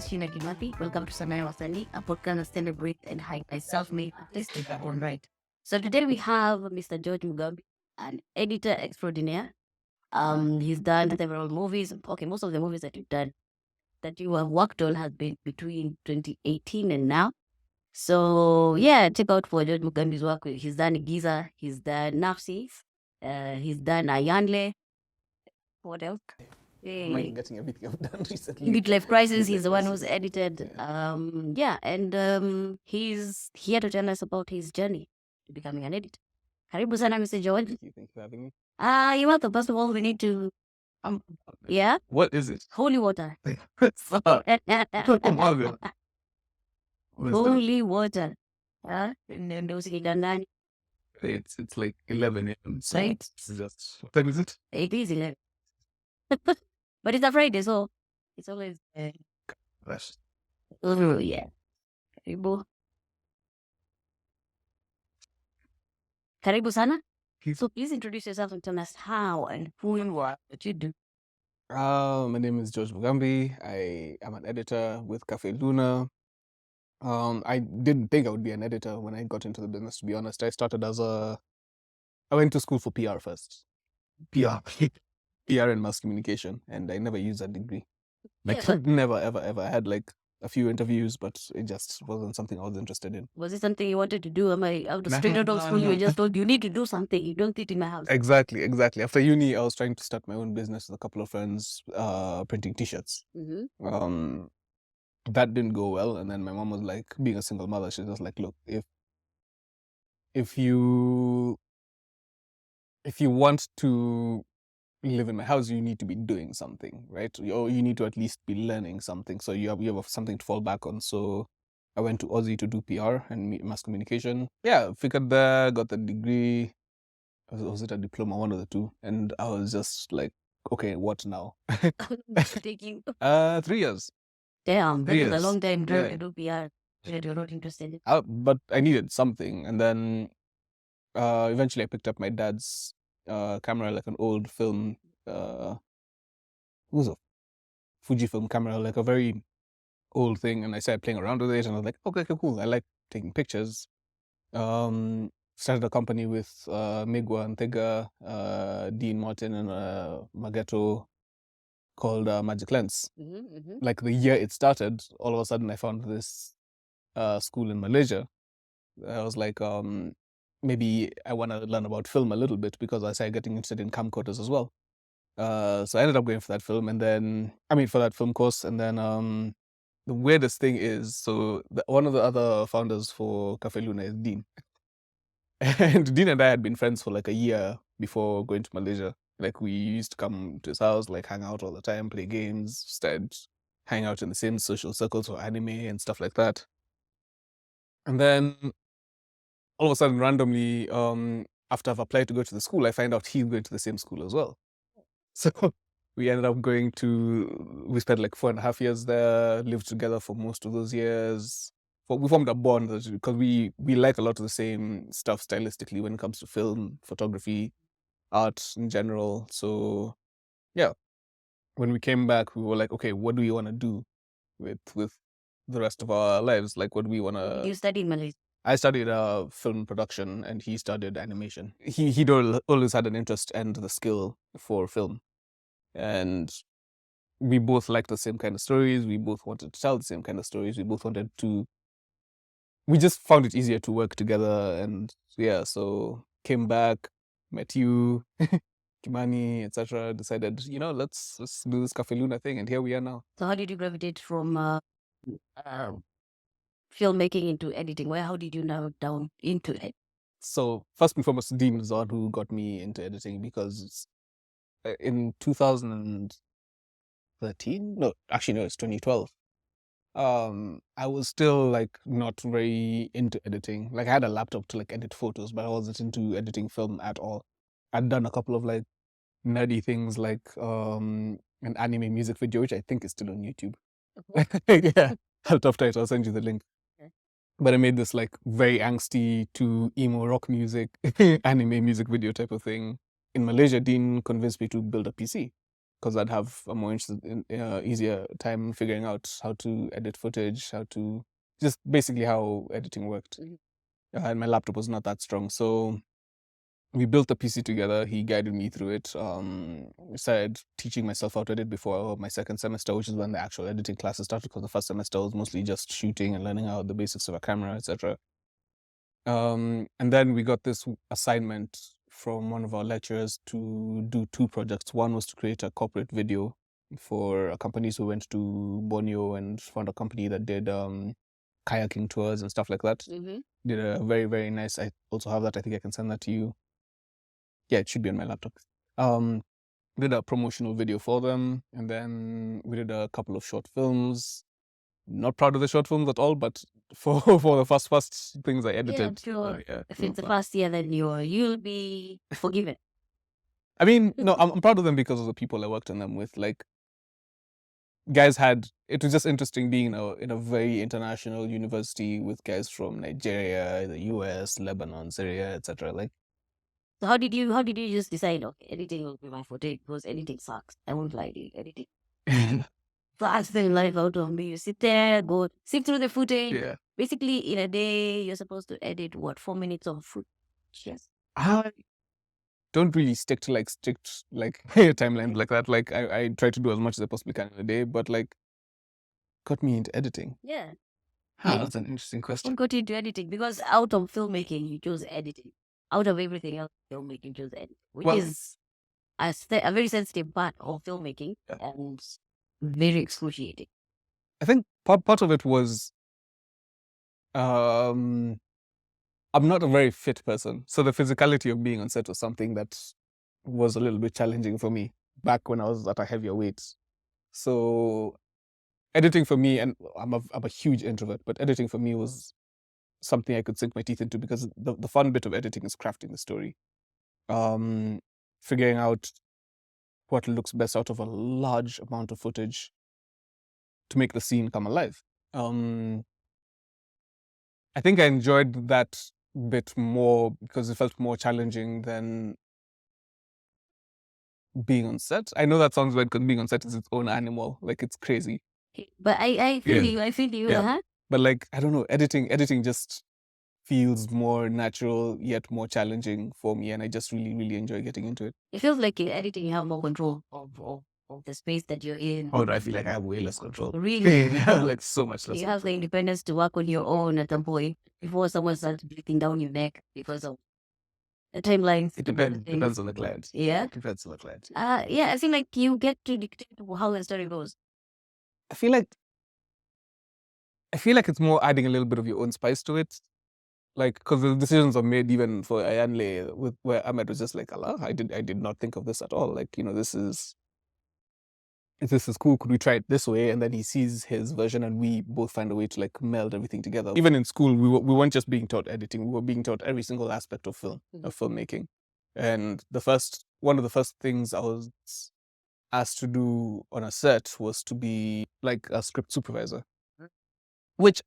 Shina Kimathi. Welcome to Sanaa Wasanii, a podcast that celebrates and highlights self-made artists in their own right. So today we have Mr. George Mugambi, an editor extraordinaire. He's done several movies. Okay, most of the movies that you have worked on has been between 2018 and now. So yeah, check out for George Mugambi's work. He's done Igiza, he's done Nafsi, he's done Ayanle. What else? I'm getting everything I've done recently. Midlife Crisis, he's the one who's edited. He's here to tell us about his journey to becoming an editor. Karibu sana, Mr. George. Thank you for having me. You're welcome. First of all, we need to, yeah, What is it? holy water. Stop. Holy water. Ndio usikika ndani. It's like 11 a.m. So Right. it's just, what time is it? It is 11. But it's a Friday, so it's always, Gosh. oh yeah. Karibu. Karibu sana. So please introduce yourself and tell us how and who you are, what you do. My name is George Mugambi. I am an editor with Cafe Luna. I didn't think I would be an editor when I got into the business, to be honest. I went to school for PR first. PR. PR and mass communication, and I never used that degree. Yeah, Never, ever, ever. I had like a few interviews, but it just wasn't something I was interested in. Was it something you wanted to do? Am I out of No, straight out of no, school? You no. were just told you need to do something. You don't sit in my house. Exactly. After uni, I was trying to start my own business with a couple of friends, printing T-shirts. Mm-hmm. That didn't go well, and then my mom was like, being a single mother, she's just like, look, if you want to live in my house, you need to be doing something, right? Or you need to at least be learning something, so you have something to fall back on. So I went to Aussie to do PR and mass communication. Yeah, figured there, got the degree. Was it a diploma, one of the two? And I was just like, okay, what now? Taking 3 years. damn, that 3 was a years. long time to Yeah. do PR. That you're not interested in. But I needed something, and then eventually I picked up my dad's camera, like an old film. It was a Fujifilm camera, like a very old thing, and I started playing around with it, and I was like, okay, cool. I like taking pictures. Started a company with Migwa and Thega, Dean Martin, and Mageto, called Magic Lens. Mm-hmm. Like the year it started, all of a sudden I found this school in Malaysia. I was like, maybe I want to learn about film a little bit, because I started getting interested in camcorders as well. So I ended up going for that film, and then for that film course, and then the weirdest thing is, so one of the other founders for Cafe Luna is Dean, and Dean and I had been friends for like a year before going to Malaysia. Like we used to come to his house, like hang out all the time, play games, started hang out in the same social circles for anime and stuff like that. And then all of a sudden, randomly, after I've applied to go to the school, I find out he's going to the same school as well. So we ended up we spent like 4.5 years there, lived together for most of those years. But we formed a bond because we like a lot of the same stuff stylistically when it comes to film, photography, art in general. So yeah, when we came back, we were like, okay, what do we want to do with the rest of our lives? Like, what do we want to... You studied in Malaysia. I studied film production, and he studied animation. He'd always had an interest and the skill for film. And we both liked the same kind of stories. We both wanted to tell the same kind of stories. We just found it easier to work together. And yeah, so came back, met you, Kimani, etc. Decided, let's do this Cafe Luna thing. And here we are now. So how did you gravitate from filmmaking into editing? How did you narrow down into it? So first and foremost, Dean is the one who got me into editing, because in 2013, no, actually no, it's 2012. I was still like not very into editing. Like I had a laptop to like edit photos, but I wasn't into editing film at all. I'd done a couple of like nerdy things, like an anime music video, which I think is still on YouTube. Yeah, I'll tough it. I'll send you the link. Okay. But I made this like very angsty to emo rock music, anime music video type of thing. In Malaysia, Dean convinced me to build a PC. because I'd have a more easier time figuring out how to edit footage, how to just basically how editing worked. And my laptop was not that strong, so we built a PC together. He guided me through it. I started teaching myself how to edit before my second semester, which is when the actual editing classes started, because the first semester was mostly just shooting and learning how the basics of a camera, etc. And then we got this assignment from one of our lecturers to do 2 projects. One was to create a corporate video for a company. So we went to Borneo and found a company that did kayaking tours and stuff like that. Did a very, very nice. I also have that. I think I can send that to you. Yeah, it should be on my laptop. Did a promotional video for them, and then we did a couple of short films. Not proud of the short films at all, but for the first things I Yeah, I'm edited. sure yeah. if it's the first year, then you'll be forgiven. I mean, no, I'm proud of them because of the people I worked on them with. Like, guys it was just interesting being in a very international university with guys from Nigeria, the US, Lebanon, Syria, etc. Like, So how did you just decide, okay, editing will be my forte, because editing sucks. I won't lie to you, editing. So I spend life out of me. You sit there, go sift through the footage. Yeah. Basically, in a day, you're supposed to edit 4 minutes of footage. Yes. I don't really stick to strict timelines like that. Like, I try to do as much as I possibly can in a day, but like, got me into editing. Yeah. That's an interesting What question. got you into editing? Because out of filmmaking, you chose editing. Out of everything else, filmmaking, you chose editing, which Well- is a very sensitive part of filmmaking and very excruciating. I think part of it was, I'm not a very fit person, so the physicality of being on set was something that was a little bit challenging for me back when I was at a heavier weight. So editing for me, and I'm a huge introvert, but editing for me was something I could sink my teeth into, because the fun bit of editing is crafting the story, figuring out what looks best out of a large amount of footage to make the scene come alive. I think I enjoyed that bit more because it felt more challenging than being on set. I know that sounds weird because being on set is its own animal. Like, it's crazy. But I feel Yeah. you. I feel you. Yeah. Uh-huh. But like, I don't know, editing just feels more natural yet more challenging for me, and I just really, really enjoy getting into it. It feels like in editing, you have more control of the space that you're in. Oh, I feel like I have way less control. Really? Like, so much less. You have the independence to work on your own at some point before someone starts breathing down your neck because of the timelines. It depends on the client. Yeah. It depends on the client. Yeah, I feel like you get to dictate how the story goes. I feel like it's more adding a little bit of your own spice to it. Like, because the decisions are made even for Ayanle, with where Ahmed was just like, Allah, I did not think of this at all. Like, this is cool. Could we try it this way? And then he sees his version, and we both find a way to like meld everything together. Even in school, we weren't just being taught editing; we were being taught every single aspect of film, of filmmaking. And one of the first things I was asked to do on a set was to be like a script supervisor, which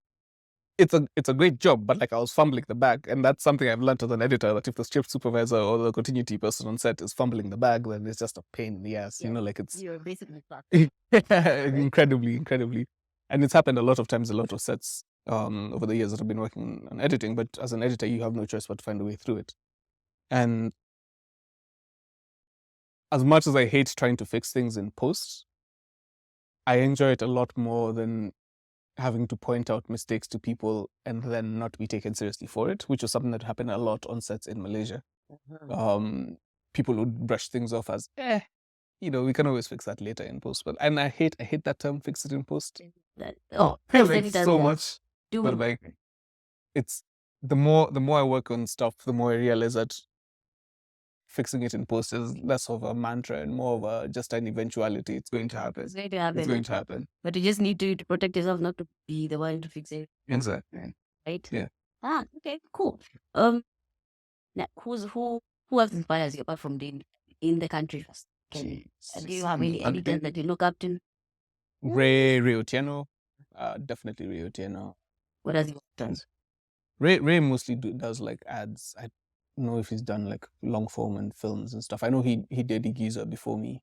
it's a great job, but like, I was fumbling the bag, and that's something I've learned as an editor, that if the script supervisor or the continuity person on set is fumbling the bag, then it's just a pain in the ass. Like, it's You're basically stuck. incredibly, and it's happened a lot of times, a lot of sets over the years that I've been working on editing. But as an editor, you have no choice but to find a way through it. And as much as I hate trying to fix things in post, I enjoy it a lot more than having to point out mistakes to people and then not be taken seriously for it, which was something that happened a lot on sets in Malaysia. People would brush things off as, we can always fix that later in post. And I hate that term, fix it in post. Like, so much. Do But like, It's the more I work on stuff, the more I realize that fixing it in post is less of a mantra and more of a just an eventuality. It's going to happen. it's going to happen. it's going to happen. But you just need to protect yourself, not to be the one to fix it, Exactly. right? Yeah. Okay, cool. Now, who else inspires you apart from being in the country first? Do you have any editors that you look up to? Ray Otieno, definitely Ray Otieno. What does he do? Ray mostly does like ads. I don't know if he's done like long form and films and stuff. I know he did Igiza before me.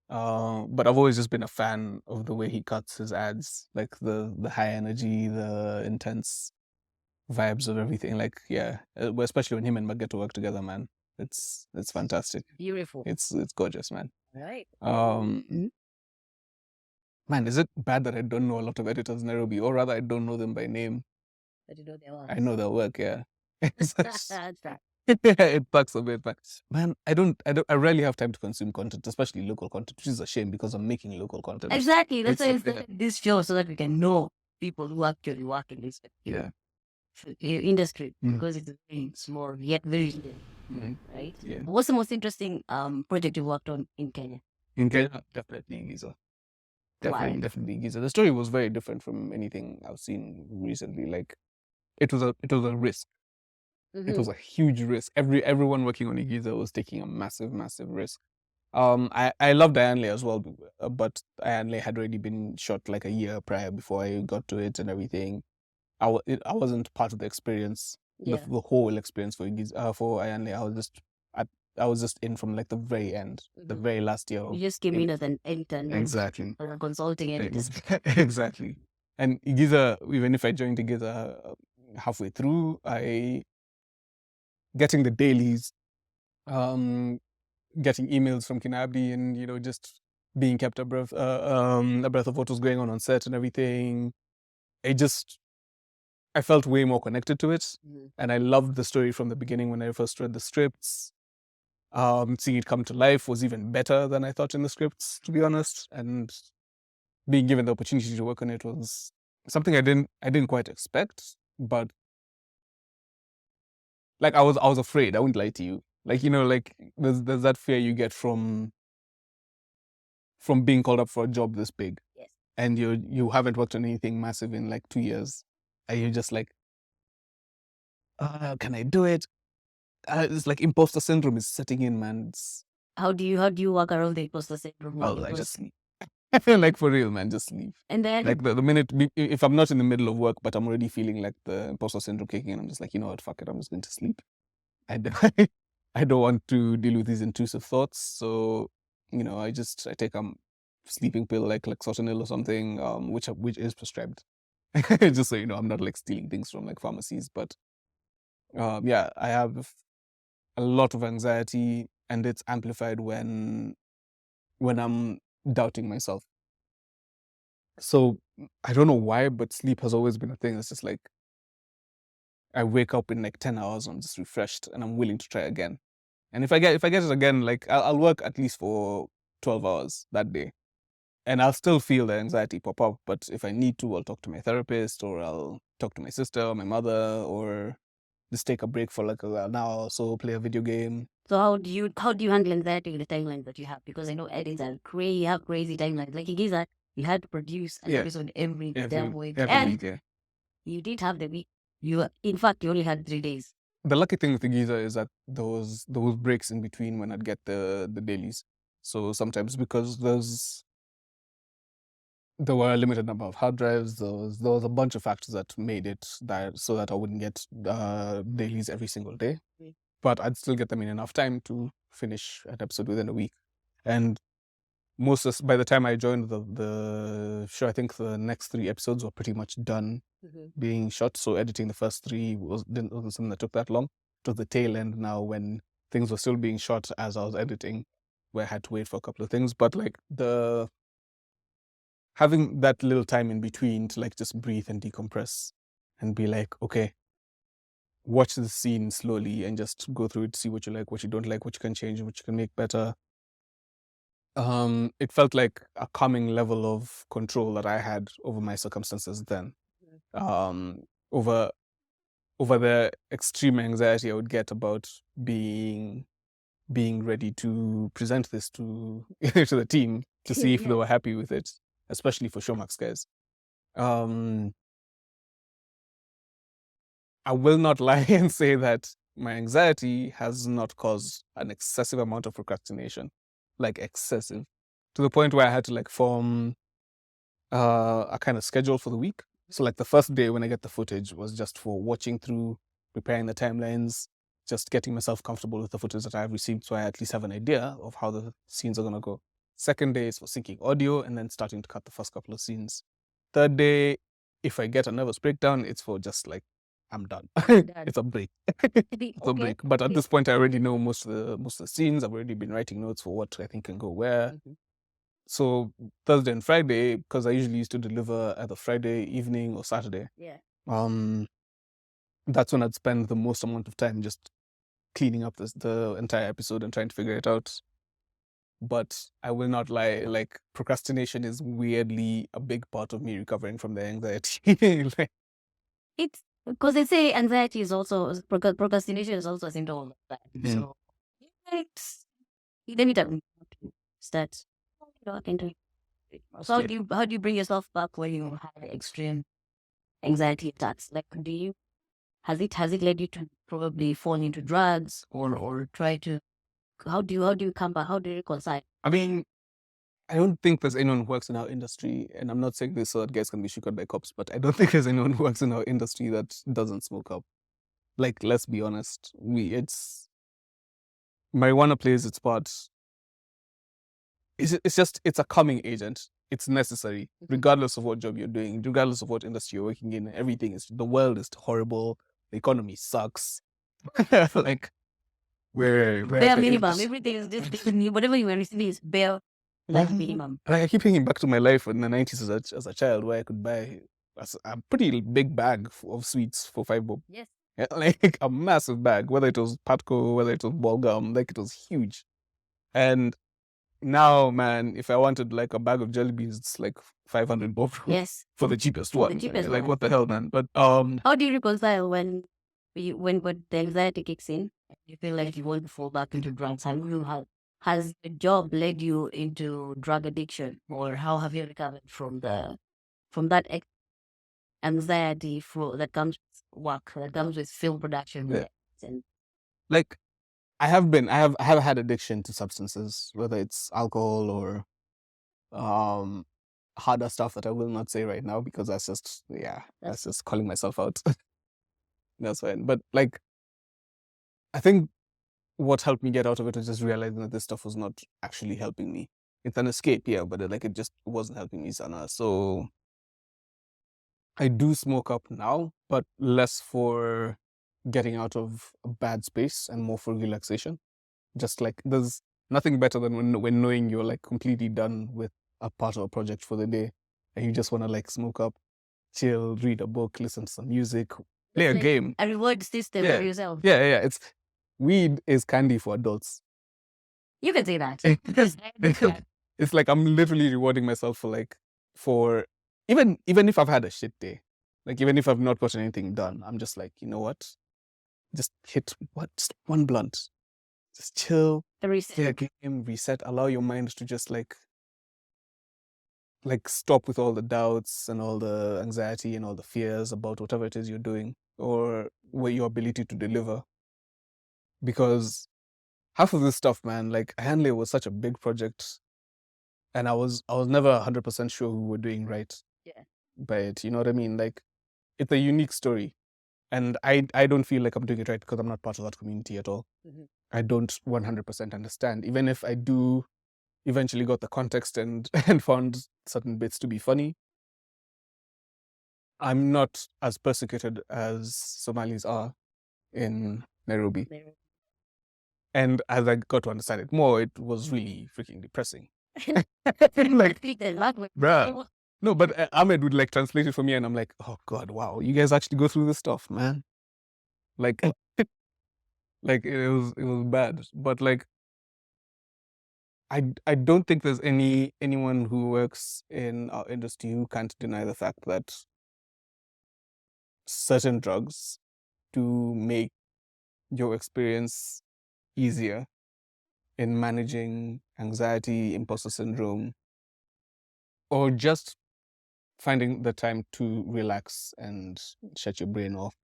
But I've always just been a fan of the way he cuts his ads, like the high energy, the intense vibes of everything. Like, yeah, especially when him and Mag get to work together, man. It's fantastic. Beautiful. It's gorgeous, man. Right. Man, is it bad that I don't know a lot of editors in Nairobi, or rather, I don't know them by name? But you know they are. I know their work, yeah. That's right. It bugs a bit, but man, I rarely have time to consume content, especially local content, which is a shame because I'm making local content. Exactly. That's why It's- it's this show so that we can know people who actually work in this industry because it's very small yet very right. Yeah. What's the most interesting project you worked on in Kenya? In Kenya, definitely Igiza. Definitely Igiza. The story was very different from anything I've seen recently. Like, it was a risk. It was a huge risk. Everyone working on Igiza was taking a massive risk. I loved Ayanle as well, but Ayanle had already been shot like a year prior before I got to it and everything. I wasn't part of the experience, the whole experience for Igiza, for Ayanle. I was just in from like the very end, the very last year. You just came in as an intern. Exactly. Or a consulting editor. Exactly. And Igiza, even if I joined Igiza halfway through, getting the dailies, getting emails from Kinabi, and just being kept abreast of what was going on set and everything. I felt way more connected to it, and I loved the story from the beginning when I first read the scripts. Seeing it come to life was even better than I thought in the scripts, to be honest. And being given the opportunity to work on it was something I didn't quite expect. But like I was afraid. I wouldn't lie to you. Like like there's that fear you get from being called up for a job this big, Yes. and you haven't worked on anything massive in like 2 years, and you're just like, can I do it? It's like imposter syndrome is setting in, man. How do you work around the imposter syndrome? I just sleep. I feel like for real, man, just sleep. And then like the minute if I'm not in the middle of work, but I'm already feeling like the imposter syndrome kicking in, I'm just like, you know what, fuck it, I'm just going to sleep. I don't want to deal with these intrusive thoughts, so I take a sleeping pill like Lexotanil or something, which is prescribed. Just so you know, I'm not like stealing things from like pharmacies, but yeah, I have a lot of anxiety, and it's amplified when I'm doubting myself. So I don't know why, but sleep has always been a thing. It's just like I wake up in like 10 hours, I'm just refreshed and I'm willing to try again. And if I get it again, like I'll work at least for 12 hours that day. And I'll still feel the anxiety pop up. But if I need to, I'll talk to my therapist, or I'll talk to my sister or my mother, or just take a break for like an hour or so, play a video game. So how do you handle anxiety in the timelines that you have? Because I know edits are crazy, have crazy timelines. Like Igiza, you had to produce an episode every damn week. And you did have the week. In fact, you only had 3 days. The lucky thing with Igiza is that those breaks in between when I'd get the dailies. So sometimes because there were a limited number of hard drives, there was a bunch of factors that made it so that I wouldn't get dailies every single day. But I'd still get them in enough time to finish an episode within a week. And by the time I joined the show, I think the next 3 episodes were pretty much done being shot. So editing the first 3 wasn't something that took that long. It was the tail end now when things were still being shot as I was editing, where I had to wait for a couple of things. But like having that little time in between to like just breathe and decompress and be like, okay, watch the scene slowly and just go through it, see what you like, what you don't like, what you can change, what you can make better. It felt like a calming level of control that I had over my circumstances then. Over the extreme anxiety I would get about being ready to present this to to the team to see if they were happy with it, especially for Showmax guys. I will not lie and say that my anxiety has not caused an excessive amount of procrastination, like excessive, to the point where I had to like form a kind of schedule for the week. So like the first day when I get the footage was just for watching through, preparing the timelines, just getting myself comfortable with the footage that I have received, so I at least have an idea of how the scenes are going to go. Second day is for syncing audio and then starting to cut the first couple of scenes. Third day, if I get a nervous breakdown, it's for just like, I'm done. It's a break. It's a break. But at this point, I already know most of the scenes. I've already been writing notes for what I think can go where. So Thursday and Friday, because I usually used to deliver either Friday evening or Saturday. Yeah. That's when I'd spend the most amount of time just cleaning up the entire episode and trying to figure it out. But I will not lie, like procrastination is weirdly a big part of me recovering from the anxiety. Like, It's because they say anxiety is also procrastination is also a symptom of that. So it's let me start. I can do it. So how do you bring yourself back when you have extreme anxiety attacks? Like has it led you to probably fall into drugs or try to how do you come back? How do you reconcile? I mean, I don't think there's anyone who works in our industry, and I'm not saying this so that guys can be shook by cops, but I don't think there's anyone who works in our industry that doesn't smoke up. Like, let's be honest, it's marijuana plays its part. It's a calming agent. It's necessary, regardless of what job you're doing, regardless of what industry you're working in. Everything is, the world is horrible. The economy sucks. Like, Bare minimum. Everything is just whatever you want to see is bare minimum. Like, I keep thinking back to my life in the 90s as a child, where I could buy a pretty big bag of sweets for 5 bob. Yes. Yeah, like a massive bag, whether it was Patco, whether it was ball gum, like it was huge. And now, man, if I wanted like a bag of jelly beans, it's like 500 bob. Yes. For the cheapest For the one. cheapest Like, one. what the hell, man? But how do you reconcile when the anxiety kicks in? You feel like you want to fall back into drugs. Has the job led you into drug addiction, or how have you recovered from that anxiety that comes with work, that comes with film production? Yeah. And like, I have had addiction to substances, whether it's alcohol or harder stuff that I will not say right now because that's just calling myself out. That's fine. But like, I think what helped me get out of it was just realizing that this stuff was not actually helping me. It's an escape, yeah, but it just wasn't helping me, Sanaa. So I do smoke up now, but less for getting out of a bad space and more for relaxation. Just like, there's nothing better than when knowing you're like completely done with a part of a project for the day and you just want to like smoke up, chill, read a book, listen to some music, play a game. A reward system for yourself. Yeah. It's weed is candy for adults. You can say that. It's like I'm literally rewarding myself for even if I've had a shit day, like even if I've not gotten anything done, I'm just like, you know what? Just hit just one blunt. Just chill, play a game, reset, allow your mind to just like stop with all the doubts and all the anxiety and all the fears about whatever it is you're doing or your ability to deliver. Because half of this stuff, man, like Hanley was such a big project and I was never 100% sure we were doing right by it. You know what I mean? Like, it's a unique story. And I don't feel like I'm doing it right because I'm not part of that community at all. I don't 100% understand. Even if I do eventually got the context and found certain bits to be funny, I'm not as persecuted as Somalis are in Nairobi. And as I got to understand it more, it was really freaking depressing. Like, bruh. No, but Ahmed would like translate it for me and I'm like, oh God, wow, you guys actually go through this stuff, man. Like, like it was bad. But like, I don't think there's anyone who works in our industry who can't deny the fact that certain drugs do make your experience easier in managing anxiety, imposter syndrome, or just finding the time to relax and shut your brain off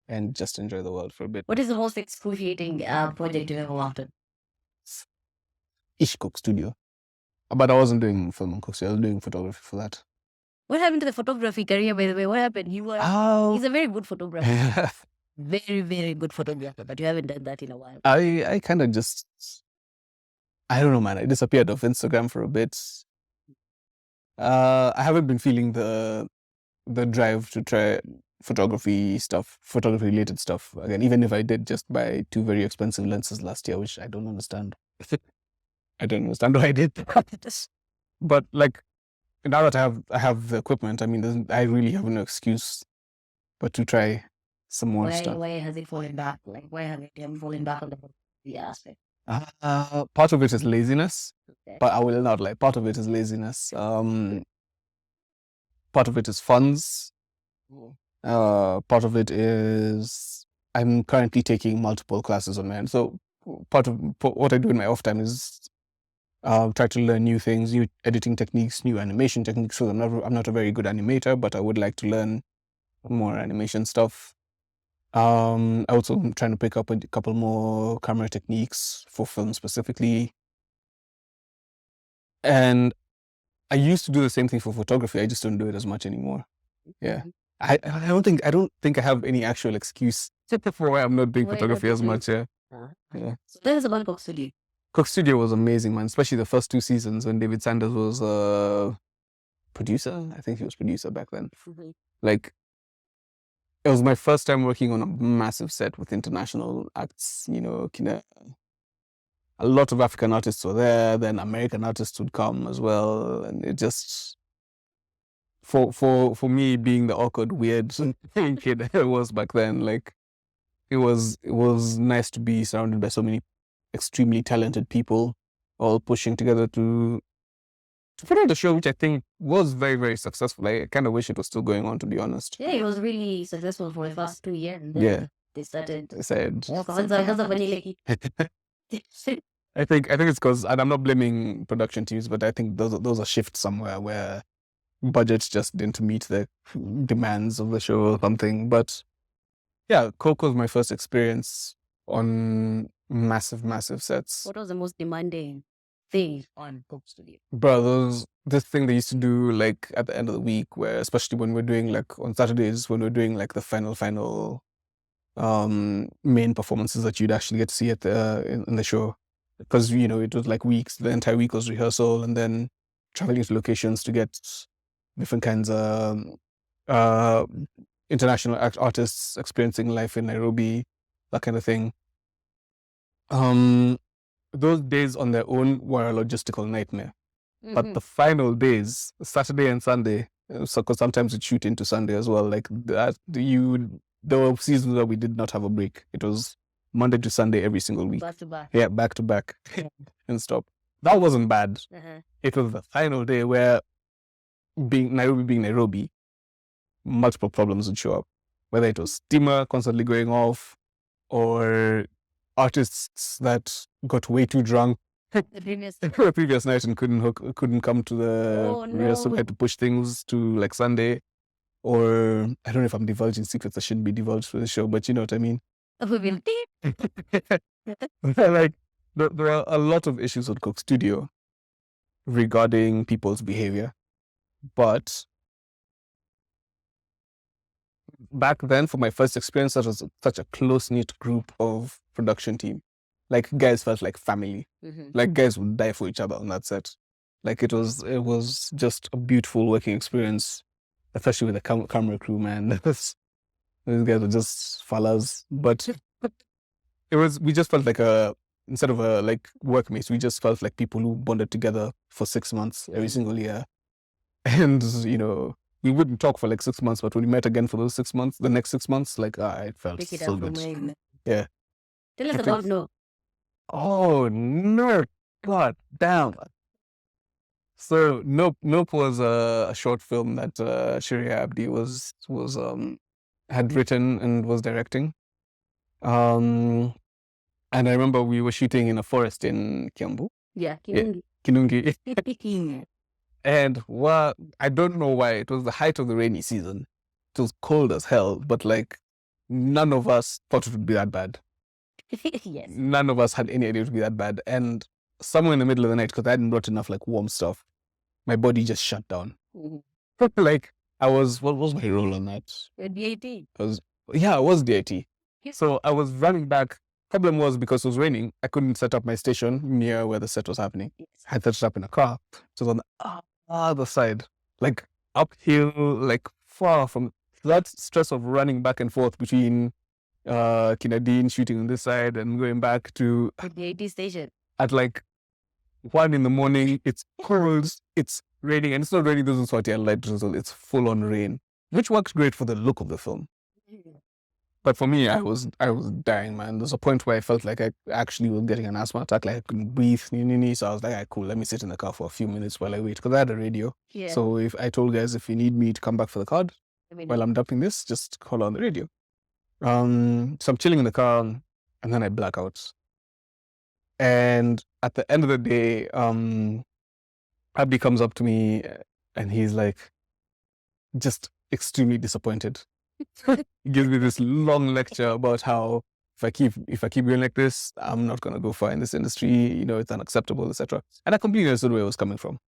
and just enjoy the world for a bit. What is the most excruciating project you ever worked on? Ishcook Studio. But I wasn't doing film and cook, I was doing photography for that. What happened to the photography career, by the way? What happened? He's a very good photographer. Very, very good photographer, but you haven't done that in a while. I kind of just I don't know, man. I disappeared off Instagram for a bit. I haven't been feeling the drive to try photography related stuff again, even if I did just buy 2 very expensive lenses last year, which I don't understand. I don't understand why I did that. But like, now that I have the equipment, I mean, I really have no excuse but to try some more stuff. Why has it fallen back? Like, why have it fallen back on the aspect? Part of it is laziness, Okay. but I will not lie. Part of it is laziness. Part of it is funds. Part of it is I'm currently taking multiple classes on my own. So part of what I do in my off time is try to learn new things, new editing techniques, new animation techniques. So I'm not a very good animator, but I would like to learn more animation stuff. I also am trying to pick up a couple more camera techniques for film specifically. And I used to do the same thing for photography. I just don't do it as much anymore. Yeah. I don't think I have any actual excuse for why I'm not doing Why photography not as much. Yeah. Yeah. So that is about Cox Studio. Cook Studio was amazing, man. Especially the first 2 seasons when David Sanders was producer. I think he was producer back then. Like, it was my first time working on a massive set with international acts. You know, a lot of African artists were there. Then American artists would come as well, and it just for me being the awkward, weird kid I was back then, like it was nice to be surrounded by so many extremely talented people, all pushing together to put out a show which I think was very, very successful. I kind of wish it was still going on, to be honest. Yeah, it was really successful for the first 2 years. And then Yeah. they started. I said, I think it's because, and I'm not blaming production teams, but I think those are shifts somewhere where budgets just didn't meet the demands of the show or something. But yeah, Coke was my first experience on massive sets. What was the most demanding thing on Coke Studio? Bro, this thing they used to do like at the end of the week, where especially when we're doing like on Saturdays, when we're doing like the final main performances that you'd actually get to see at the in the show, because you know it was like weeks. The entire week was rehearsal, and then traveling to locations to get different kinds of international artists experiencing life in Nairobi, that kind of thing. Those days on their own were a logistical nightmare. But the final days, Saturday and Sunday, so because sometimes we'd shoot into Sunday as well, like that, there were seasons where we did not have a break. It was Monday to Sunday every single week. Back to back. Yeah, back to back and stop. That wasn't bad. It was the final day where being Nairobi, multiple problems would show up. Whether it was steamer constantly going off, or artists that got way too drunk The previous. the previous night and couldn't come to the rehearsal, had to push things to like Sunday. Or I don't know if I'm divulging secrets that shouldn't be divulged for the show, but you know what I mean. Like there are a lot of issues with Coke Studio regarding people's behavior, but back then, for my first experience, that was such a close-knit group of production team. Like guys felt like family. Like guys would die for each other on that set. Like it was just a beautiful working experience, especially with the camera crew, man. These guys were just fellas, but we just felt like instead of like workmates, we just felt like people who bonded together for 6 months every single year. And you know, we wouldn't talk for like 6 months, but when we met again for those 6 months, the next 6 months, like it felt Pick it so up from good. where. Yeah. Tell us about No. Oh no, god damn. So Nope was a short film that Shirya Abdi had written and was directing. And I remember we were shooting in a forest in Kiambu, Yeah, Kinungi. And I don't know why, it was the height of the rainy season. It was cold as hell, but like none of us thought it would be that bad. Yes. None of us had any idea it would be that bad. And somewhere in the middle of the night, because I hadn't brought enough like warm stuff, my body just shut down. Like what was my role on that? Your DAT. I was DIT. So I was running back Problem was because it was raining, I couldn't set up my station near where the set was happening. I had set it up in a car. So it was on the other side, like uphill, like far from that stress of running back and forth between Kinadine shooting on this side and going back to the 80 station. at like 1 a.m. It's cold, it's raining, and it's not raining, doesn't sort light drizzle, it's full on rain, which works great for the look of the film. But for me, I was dying, man. There's a point where I felt like I actually was getting an asthma attack, like I couldn't breathe. So I was like, cool, let me sit in the car for a few minutes while I wait, because I had a radio. Yeah. So if I told guys, if you need me to come back for the card while I'm dumping this, just call on the radio. So I'm chilling in the car, and then I black out. And at the end of the day, Abdi comes up to me and he's like, just extremely disappointed. He gives me this long lecture about how if I keep going like this, I'm not gonna go far in this industry. It's unacceptable, etc. And I completely understood where it was coming from.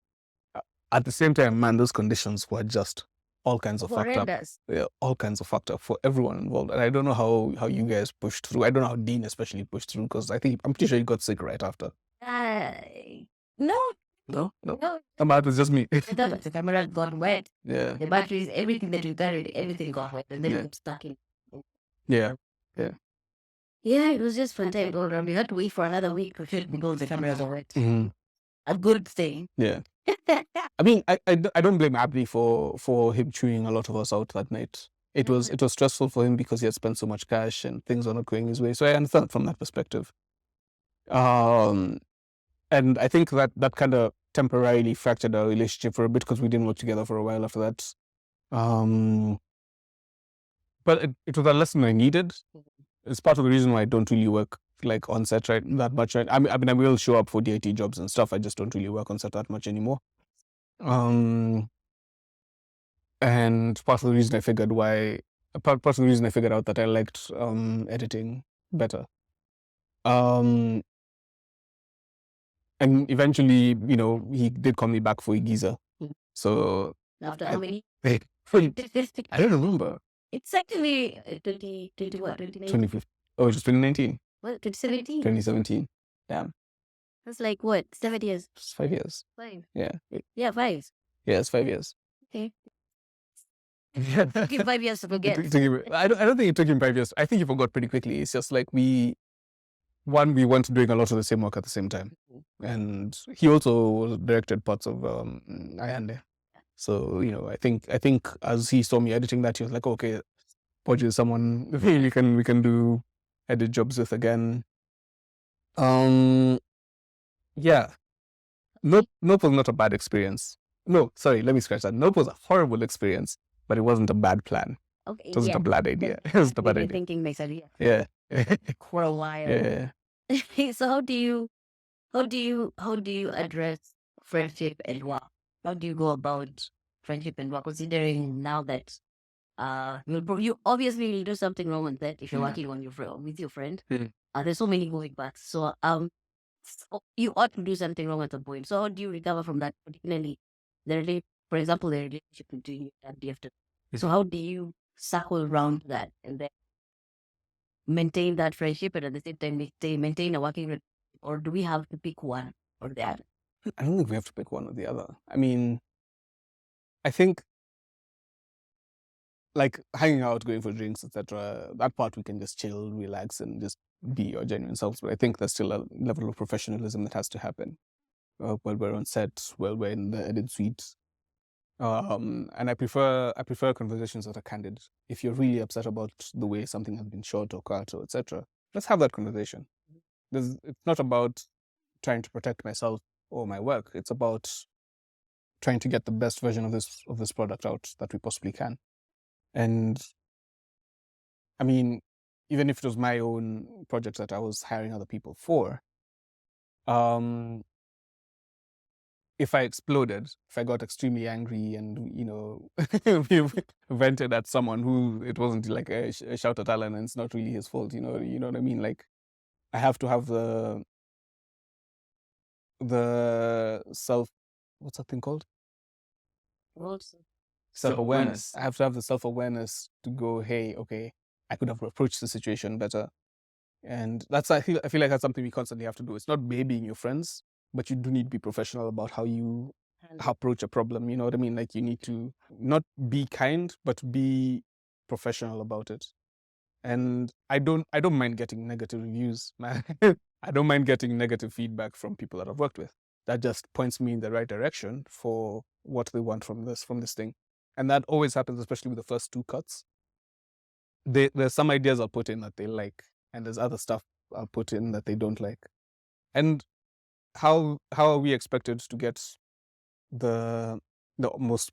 At the same time, man, those conditions were just all kinds of fucked up. Yeah, all kinds of fucked up for everyone involved. And I don't know how you guys pushed through. I don't know how Dean especially pushed through, because I'm pretty sure he got sick right after. No. It was just me. The camera got wet. Yeah. The batteries, everything that we carried, everything got wet, and then it stuck in. Yeah. Yeah, it was just fun time all around. We had to wait for another week to shoot because the cameras are wet. Mm-hmm. A good thing. Yeah. I mean, I don't blame Abdi for him chewing a lot of us out that night. It was stressful for him because he had spent so much cash and things were not going his way. So I understand from that perspective. And I think that kind of temporarily fractured our relationship for a bit, because we didn't work together for a while after that. But it was a lesson I needed. It's part of the reason why I don't really work like on set that much. Right? I mean, I will show up for DIT jobs and stuff. I just don't really work on set that much anymore. And part of the reason I figured out that I liked editing better. And eventually, he did call me back for Igiza. So after how many? I don't remember. It's actually 2015. Oh, it was 2019. What, 2017? 2017. Damn. That's like what? 7 years? It's 5 years. 5. Yeah. Yeah, 5. Yeah, it's 5 years. Okay. It took 5 years to forget. I don't think it took him 5 years. I think he forgot pretty quickly. It's just like we weren't doing a lot of the same work at the same time. And he also directed parts of Ayande. So, I think as he saw me editing that, he was like, okay, Podge is someone we can do edit jobs with again. Yeah. Nope was not a bad experience. No, sorry, let me scratch that. Nope was a horrible experience, but it wasn't a bad plan. Okay. It wasn't a bad idea. It wasn't a bad idea. Thinking makes idea. Yeah. For a while. Yeah. So how do you address friendship and work? How do you go about friendship and work, considering now that you obviously will do something wrong with that if you're working on with your friend. There's so many moving parts. So you ought to do something wrong at some point. So how do you recover from that, particularly for example, the relationship between you and DFW? So how do you circle around that and then maintain that friendship and at the same time maintain a working relationship? Or do we have to pick one or the other? I don't think we have to pick one or the other. I mean, I think like hanging out, going for drinks, etc. That part we can just chill, relax, and just be your genuine selves. But I think there's still a level of professionalism that has to happen while we're on set, while we're in the edit suite. And I prefer conversations that are candid. If you're really upset about the way something has been shot or cut or etc., let's have that conversation. It's not about trying to protect myself or my work. It's about trying to get the best version of this product out that we possibly can. And I mean, even if it was my own project that I was hiring other people for, if I exploded, if I got extremely angry and, vented at someone who it wasn't like a shout at Alan and it's not really his fault, you know what I mean? Like, I have to have the what's that thing called? Self-awareness. I have to have the self-awareness to go, hey, okay, I could have approached the situation better. And I feel like that's something we constantly have to do. It's not babying your friends, but you do need to be professional about how you approach a problem. You know what I mean? Like you need to not be kind, but be professional about it. And I don't mind getting negative reviews, man. I don't mind getting negative feedback from people that I've worked with. That just points me in the right direction for what they want from this thing. And that always happens, especially with the first two cuts. There's some ideas I'll put in that they like, and there's other stuff I'll put in that they don't like. And how are we expected to get the most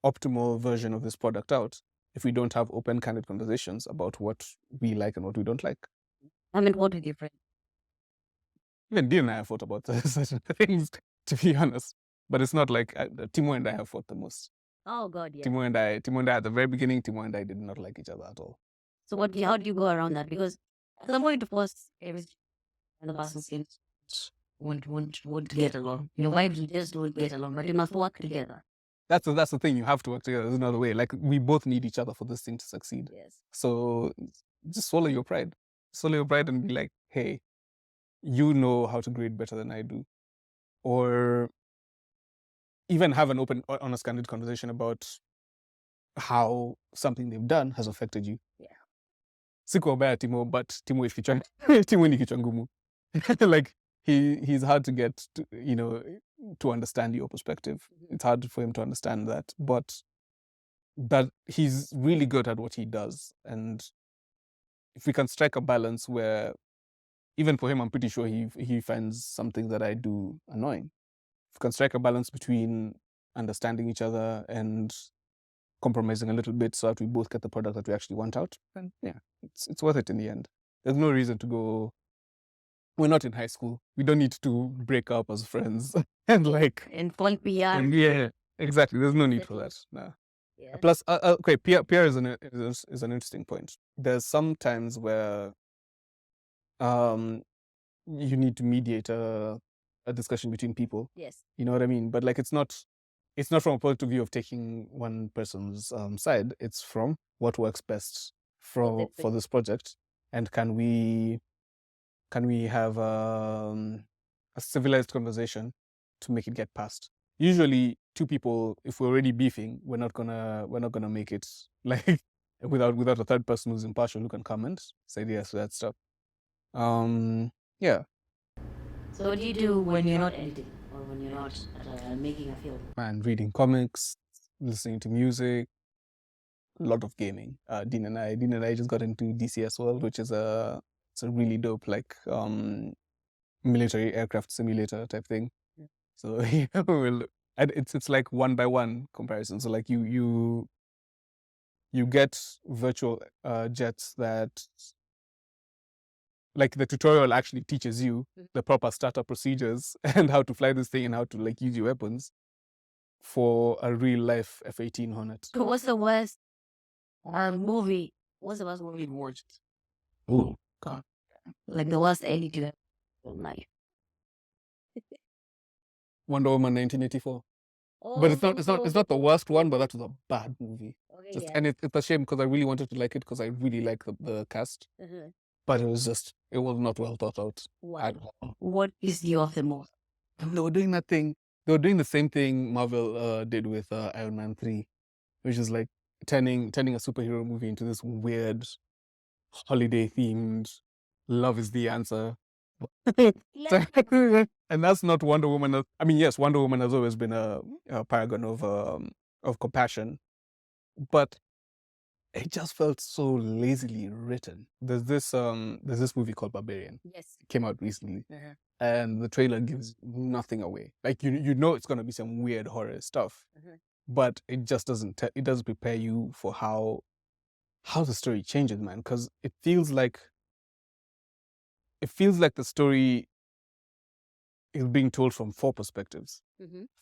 optimal version of this product out if we don't have open, candid conversations about what we like and what we don't like? I mean, what is different? Even Dean and I have thought about certain things, to be honest. But it's not like Timo and I have fought the most. Oh God, yeah. Timo and I at the very beginning, Timo and I did not like each other at all. So how do you go around that? Because at some point, of course, and the person seems won't get along. You know, vibes just don't get along, but you must work together. That's the thing. You have to work together. There's another way. Like we both need each other for this thing to succeed. Yes. So just swallow your pride. Swallow your pride and be like, hey, you know how to grade better than I do. Or even have an open, honest, candid conversation about how something they've done has affected you. Yeah. Siko baya Timo, but Timo is kichwa Timo ni kichwa ngumu. Like he's hard to get to, to understand your perspective. It's hard for him to understand that, but he's really good at what he does. And if we can strike a balance where, even for him, I'm pretty sure he finds something that I do annoying. If we can strike a balance between understanding each other and compromising a little bit so that we both get the product that we actually want out, then yeah, it's worth it in the end. There's no reason to go. We're not in high school. We don't need to break up as friends and like. And fall PR. Yeah, exactly. There's no need for that. No. Yeah. Plus, okay, PR is an interesting point. There's some times where you need to mediate a discussion between people. Yes. You know what I mean? But like, it's not from a point of view of taking one person's side. It's from what works best for this project, and can we have a civilized conversation to make it get past. Usually, two people, if we're already beefing, we're not gonna make it like without a third person who's impartial who can come and say yes to that stuff. Yeah. So what do you do when you're not editing or when you're not making a film? Man, reading comics, listening to music, a lot of gaming. Dean and I just got into DCS World, which is it's a really dope like military aircraft simulator type thing. Yeah. So it's like 1-by-1 comparison. So like you get virtual jets that, like, the tutorial actually teaches you the proper startup procedures and how to fly this thing and how to like use your weapons for a real life F-18 Hornet. So what's the worst movie? What's the worst movie you've watched? Oh God! Like the worst edited life. Wonder Woman 1984. Oh, But it's not the worst one, but that was a bad movie. Okay, yeah. And it's a shame because I really wanted to like it because I really like the cast. But it was not well thought out. Wow. What is your the most? They were doing that thing. They were doing the same thing Marvel did with Iron Man 3, which is like turning a superhero movie into this weird holiday themed love is the answer. And that's not Wonder Woman. I mean, yes, Wonder Woman has always been a paragon of compassion, but it just felt so lazily written. There's this movie called Barbarian. Yes. It came out recently, and the trailer gives nothing away. Like you know it's gonna be some weird horror stuff, but it just doesn't. It doesn't prepare you for how the story changes, man. Because it feels like the story is being told from 4 perspectives.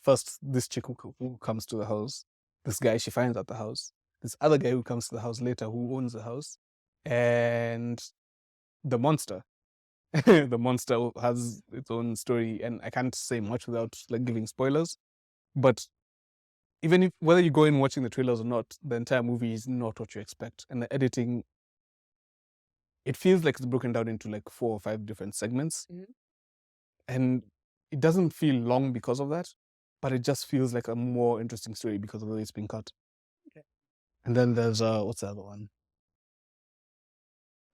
First, this chick who comes to the house, this guy she finds at the house, this other guy who comes to the house later who owns the house, and the monster. The monster has its own story, and I can't say much without like giving spoilers. But even if whether you go in watching the trailers or not, the entire movie is not what you expect, and the editing it feels like it's broken down into like 4 or 5 different segments. Mhm. And it doesn't feel long because of that, but it just feels like a more interesting story because of the way it's been cut. Okay. And then there's what's the other one?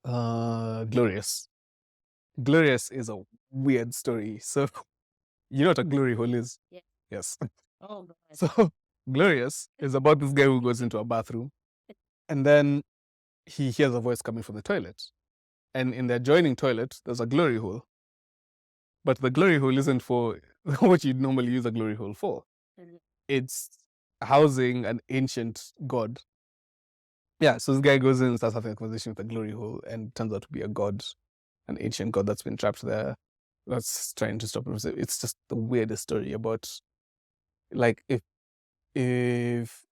Glorious. Glorious is a weird story. So you know what a glory hole is? Yeah. Yes. Oh, God. So Glorious is about this guy who goes into a bathroom and then he hears a voice coming from the toilet. And in the adjoining toilet, there's a glory hole. But the glory hole isn't for what you'd normally use a glory hole for. Mhm. It's housing an ancient god. Yeah, so this guy goes in and starts having a conversation with the glory hole and turns out to be a god, an ancient god that's been trapped there. That's trying to stop him. It's just the weirdest story about, like, if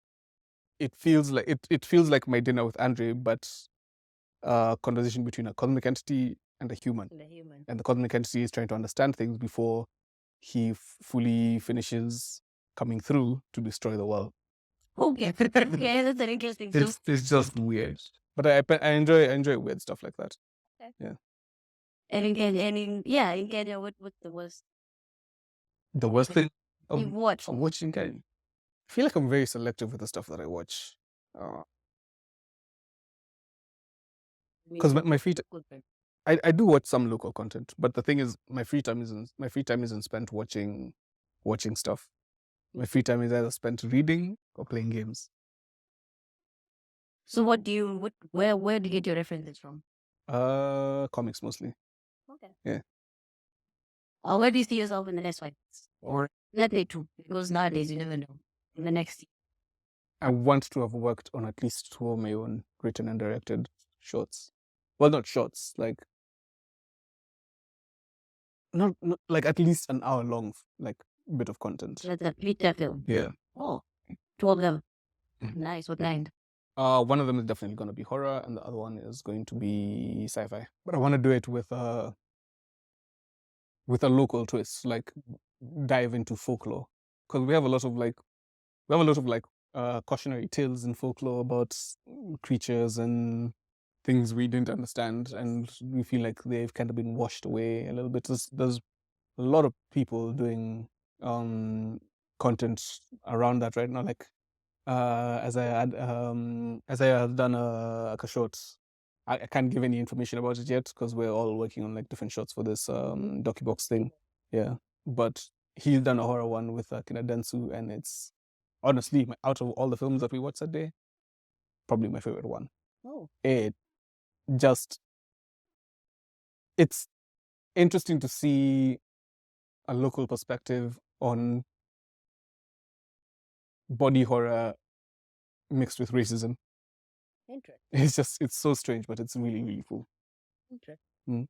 it feels like it feels like My Dinner with Andre, but a conversation between a cosmic entity and a human. The human. And the cosmic entity is trying to understand things before he fully finishes coming through to destroy the world. Okay. Okay, that's an interesting story. It's just weird. But I enjoy weird stuff like that. And in Kenya, what's the worst The worst thing you of watched? watching game. I feel like I'm very selective with the stuff that I watch. Because my free I do watch some local content, but the thing is, my free time isn't spent watching stuff. My free time is either spent reading or playing games. So where do you get your references from? Comics mostly. Okay. Yeah. Where do you see yourself in the next 5 years? Or Let's say 2, because nowadays you never know. In the next I want to have worked on at least 2 of my own written and directed shorts. Well, not shorts, like not like at least an hour long, like bit of content. that's a feature film. Yeah. Oh, 2 of them. Mhm. Nice. What kind? One of them is definitely going to be horror, and the other one is going to be sci-fi. But I want to do it with a local twist, like dive into folklore, because we have a lot of cautionary tales in folklore about creatures and things we didn't understand, and we feel like they've kind of been washed away a little bit. There's a lot of people doing content around that right now, like as I had done a short. I can't give any information about it yet because we're all working on like different shots for this docubox thing. Yeah, but he's done a horror one with Kinadensu, and it's honestly, out of all the films that we watched that day, probably my favorite one. Oh. It's interesting to see a local perspective on body horror mixed with racism. Interesting. It's so strange, but it's really, really cool. Interesting. Mm.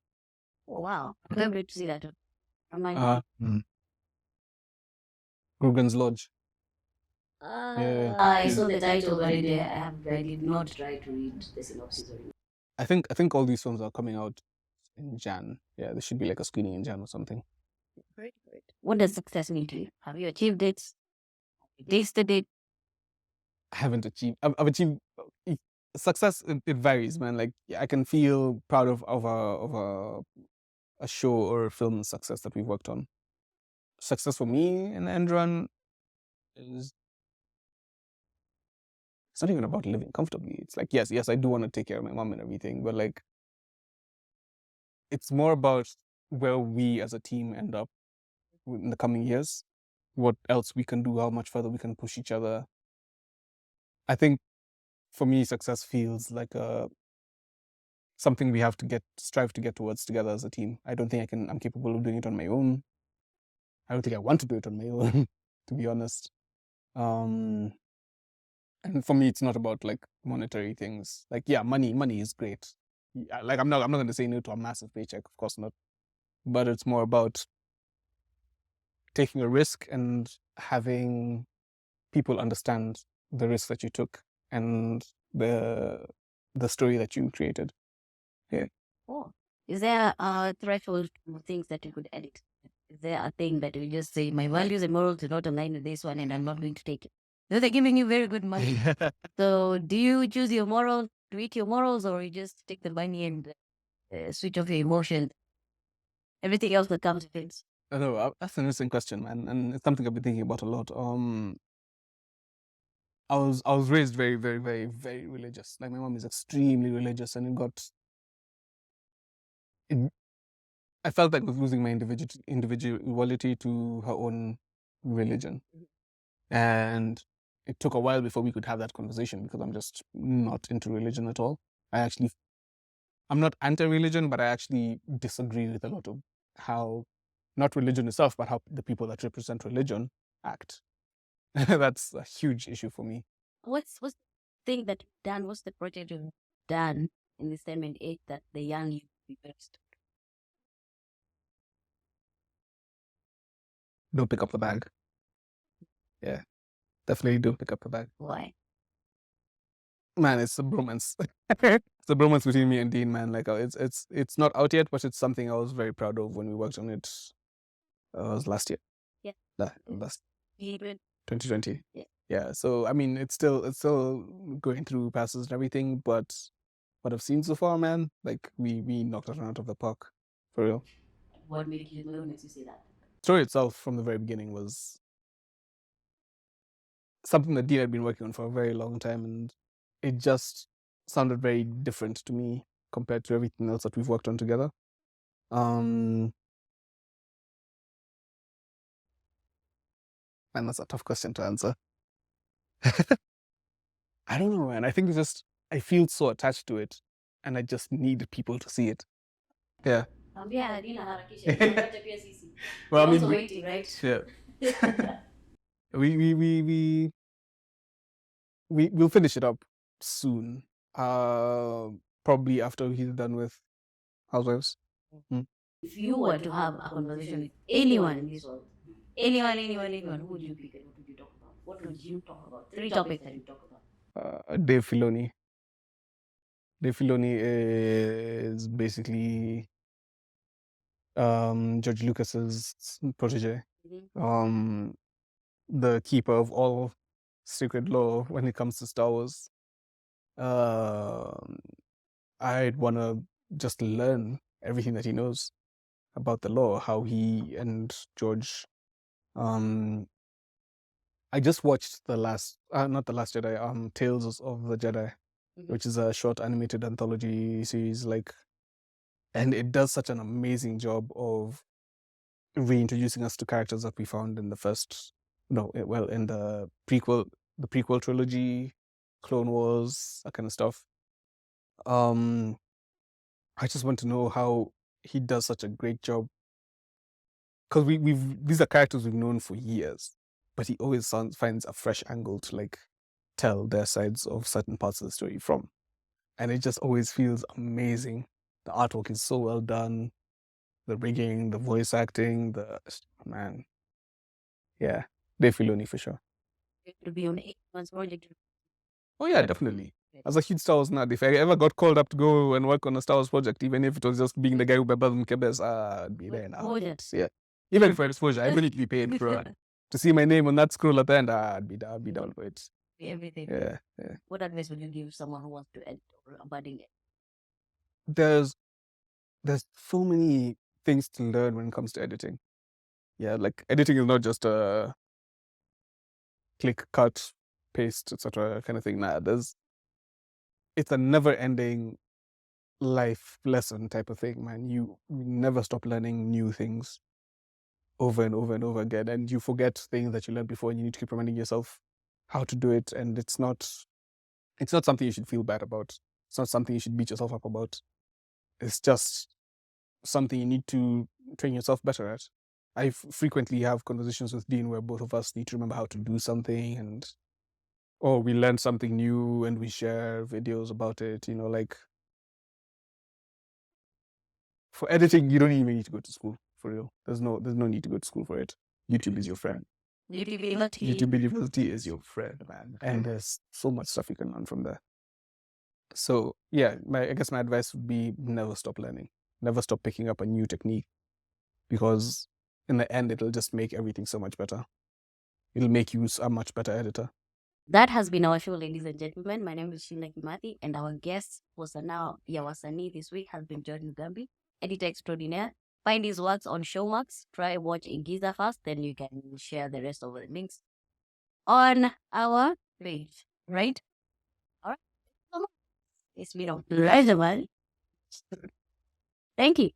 Oh, wow. I can't wait to see that. Grugan's Lodge. I saw the title, but I did not try to read the synopsis. I think all these films are coming out in Jan. Yeah, there should be like a screening in Jan or something. Great. What does success mean to you? Have you achieved it? Have you tasted it? I haven't achieved. I've achieved success. It varies, man. Like I can feel proud of a show or a film success that we've worked on. Success for me in the end run is, it's not even about living comfortably. It's like, yes, I do want to take care of my mom and everything, but like, it's more about where we as a team end up in the coming years, what else we can do, how much further we can push each other. I think for me, success feels like something we have to strive to get towards together as a team. I don't think I'm capable of doing it on my own. I don't think I want to do it on my own, to be honest. And for me, it's not about like monetary things. Like, yeah, money is great. Like, I'm not going to say no to a massive paycheck, of course not. But it's more about taking a risk and having people understand the risk that you took and the story that you created. Yeah. Oh. Is there a threshold of things that you could edit? Is there a thing that you just say, my values and morals do not align with this one and I'm not going to take it? They're giving you very good money. So do you choose your morals, to eat your morals, or you just take the money and switch off your emotions, everything else that comes with it. I know that's an interesting question, man, and it's something I've been thinking about a lot. I was raised very, very, very, very religious. Like my mom is extremely religious, and I felt like I was losing my individuality to her own religion, and it took a while before we could have that conversation because I'm just not into religion at all. I'm not anti-religion, but I actually disagree with a lot of how, not religion itself, but how the people that represent religion act. That's a huge issue for me. What's the thing that you've done? What's the project you've done in this time and age that the young you be best? Don't pick up the bag. Yeah, definitely don't pick up the bag. Why? Man, it's a bromance. It's a bromance between me and Dean, man. Like it's not out yet, but it's something I was very proud of when we worked on it. It was last year. Yeah. Last Even 2020. Yeah. Yeah. So I mean, it's still going through passes and everything, but what I've seen so far, man, like we knocked it out of the park, for real. what made you know to say that? Story itself from the very beginning was something that Dean had been working on for a very long time, and it just sounded very different to me compared to everything else that we've worked on together. And that's a tough question to answer. I don't know, man. I think it's just I feel so attached to it, and I just need people to see it. Yeah. Yeah, Dina harakisha. Well, I mean, also waiting, right? yeah. We'll finish it up soon. Probably after he's done with Housewives. If you were to have a conversation with anyone in this world, anyone, who would you pick and what would you talk about? What would you talk about? 3 topics that you talk about. Dave Filoni. Dave Filoni is basically George Lucas's protege. The keeper of all secret law when it comes to Star Wars. I'd want to just learn everything that he knows about the law, how he and George. I just watched not the Last Jedi, Tales of the Jedi, which is a short animated anthology series, and it does such an amazing job of reintroducing us to characters that we found in the in the prequel trilogy, Clone Wars, that kind of stuff. I just want to know how he does such a great job, because these are characters we've known for years, but he always finds a fresh angle to tell their sides of certain parts of the story from, and it just always feels amazing. The artwork is so well done, the rigging, the voice acting, man, yeah, Dave Filoni for sure. To be on anyone's project. Oh yeah, definitely. As a huge Star Wars nerd, if I ever got called up to go and work on a Star Wars project, even if it was just being the guy who babbles and kebes, I'd be there now. Yeah. Even for exposure, I need to be paid for to see my name on that scroll at the end. I'd be down for it. Everything. Yeah. What advice would you give someone who wants to edit or abiding it? There's so many things to learn when it comes to editing. Yeah, like editing is not just a click, cut, paste, etc. kind of thing. Nah, it's a never-ending life lesson type of thing, man. You never stop learning new things over and over and over again, and you forget things that you learned before, and you need to keep reminding yourself how to do it. And it's not something you should feel bad about. It's not something you should beat yourself up about. It's just something you need to train yourself better at. I frequently have conversations with Dean where both of us need to remember how to do something, or we learn something new and we share videos about it. For editing, you don't even need to go to school, for real. There's no need to go to school for it. YouTube is your friend. YouTube University is your friend, man. And there's so much stuff you can learn from there. So yeah, I guess my advice would be never stop learning. Never stop picking up a new technique, because in the end, it'll just make everything so much better. It'll make you a much better editor. That has been our show, ladies and gentlemen. My name is Sheila Kimathi, and our guest was Sanaa Wasanii this week has been George Mugambi, editor extraordinaire. Find his works on Showmax. Try watch Igiza first, then you can share the rest of the links on our page, right? All right. It's been a pleasure, man. Thank you.